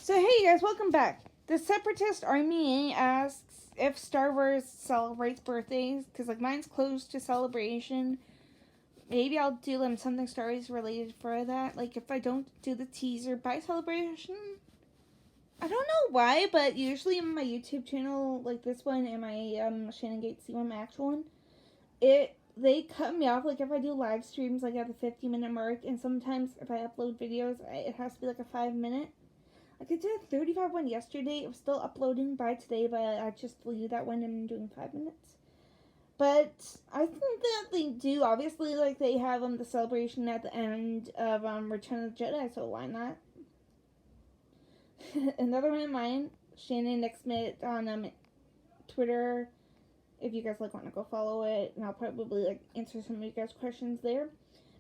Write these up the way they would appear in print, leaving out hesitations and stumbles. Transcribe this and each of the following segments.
So hey guys, welcome back. The Separatist Army asks if Star Wars celebrates birthdays, because like mine's close to celebration. Maybe I'll do something Star Wars related for that. Like if I don't do the teaser by celebration. I don't know why, but usually in my YouTube channel, like this one and my Shannon Gates C1, my actual one, they cut me off like if I do live streams like at the 50-minute mark, and sometimes if I upload videos, it has to be like a 5-minute. Like I did a 35 one yesterday. It was still uploading by today, but I just leave that one and I'm doing 5 minutes. But I think that they do. Obviously, like they have the celebration at the end of Return of the Jedi, so why not? Another one of mine, Shannon Nixmit on Twitter. If you guys want to go follow it, and I'll probably answer some of you guys' questions there.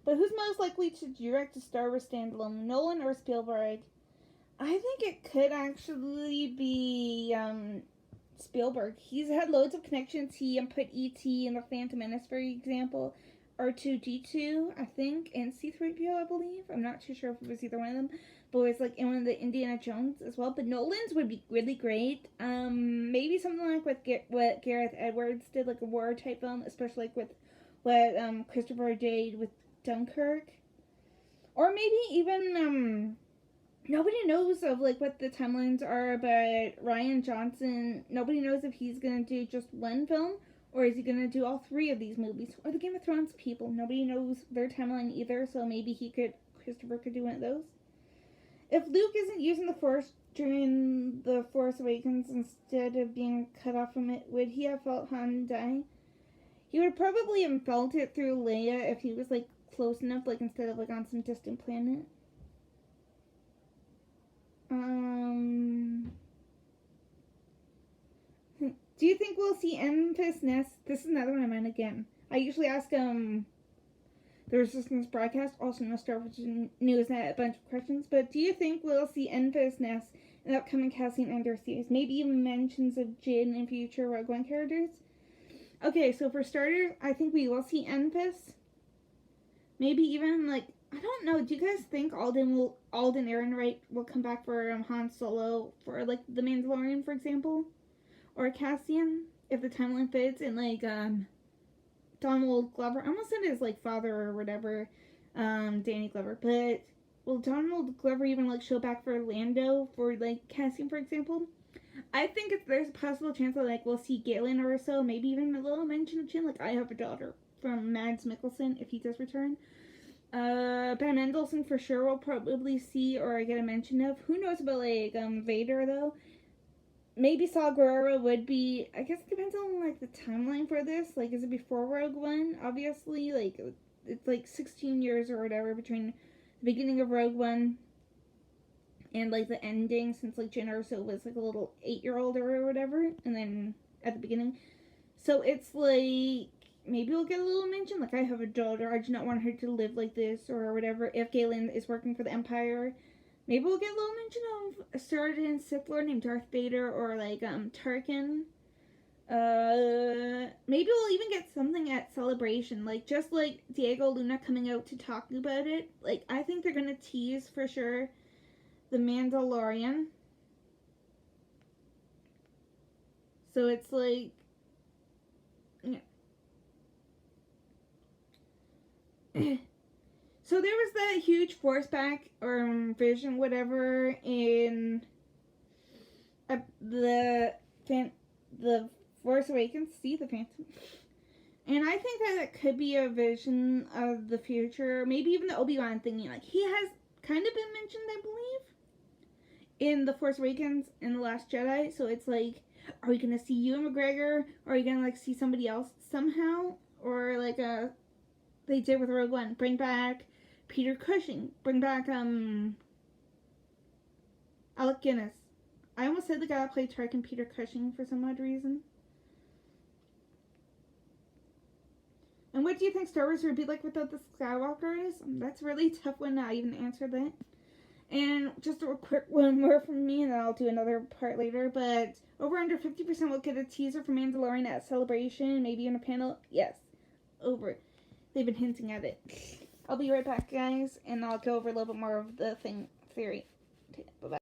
But who's most likely to direct a Star Wars standalone, Nolan or Spielberg? I think it could actually be Spielberg. He's had loads of connections. He put E.T. in The Phantom Menace, for example. R2-D2, I think, and C-3PO, I believe. I'm not too sure if it was either one of them. But it was in one of the Indiana Jones as well. But Nolan's would be really great. Maybe something like what Gareth Edwards did, like a war type film, especially with what Christopher did with Dunkirk. Or maybe even nobody knows of what the timelines are, but Rian Johnson, nobody knows if he's gonna do just one film or is he gonna do all 3 of these movies, or the Game of Thrones people. Nobody knows their timeline either, so maybe Christopher could do one of those. If Luke isn't using the Force during The Force Awakens instead of being cut off from it, would he have felt Han die? He would probably have felt it through Leia if he was close enough, instead of on some distant planet. Do you think we'll see Enfys Nest? This is another one of mine again. I usually ask the Resistance broadcast, also no Star Wars news, and a bunch of questions. But do you think we'll see Enfys Nest in the upcoming Cassian Andor series? Maybe even mentions of Jin and future Rogue One characters. Okay, so for starters, I think we will see Enfys. Maybe even I don't know. Do you guys think Alden Ehrenreich will come back for Han Solo for the Mandalorian, for example, or Cassian if the timeline fits, and Donald Glover? I almost said his father or whatever, Danny Glover. But will Donald Glover even show back for Lando for Cassian, for example? I think there's a possible chance that we'll see Galen or so, maybe even a little mention of Jin, I Have a Daughter from Mads Mikkelsen if he does return. Ben Mendelsohn for sure we'll probably see or get a mention of. Who knows about Vader though? Maybe Saw Gerrera would be. I guess it depends on the timeline for this. Is it before Rogue One? Obviously, it's 16 years or whatever between the beginning of Rogue One and the ending, since Jyn Erso was a little 8-year-old or whatever, and then at the beginning. So it's maybe we'll get a little mention, I have a daughter, I do not want her to live like this, or whatever, if Galen is working for the Empire. Maybe we'll get a little mention of a certain Sith Lord named Darth Vader, or Tarkin. Maybe we'll even get something at Celebration, just Diego Luna coming out to talk about it. I think they're gonna tease for sure The Mandalorian. So it's yeah. So there was that huge force back or vision, whatever, in the Force Awakens. See the Phantom, and I think that it could be a vision of the future. Maybe even the Obi-Wan thingy. He has kind of been mentioned, I believe, in the Force Awakens and the Last Jedi. So it's are we gonna see Ewan McGregor, or are you gonna see somebody else somehow, or they did with Rogue One, bring back Peter Cushing, bring back Alec Guinness. I almost said the guy that played Tarkin, Peter Cushing, for some odd reason. And what do you think Star Wars would be without the Skywalkers? That's a really tough one to even answer that. And just a quick one more from me, and then I'll do another part later. But over under 50% will get a teaser for Mandalorian at Celebration, maybe in a panel. Yes, over. They've been hinting at it. I'll be right back, guys, and I'll go over a little bit more of the theory. Bye-bye.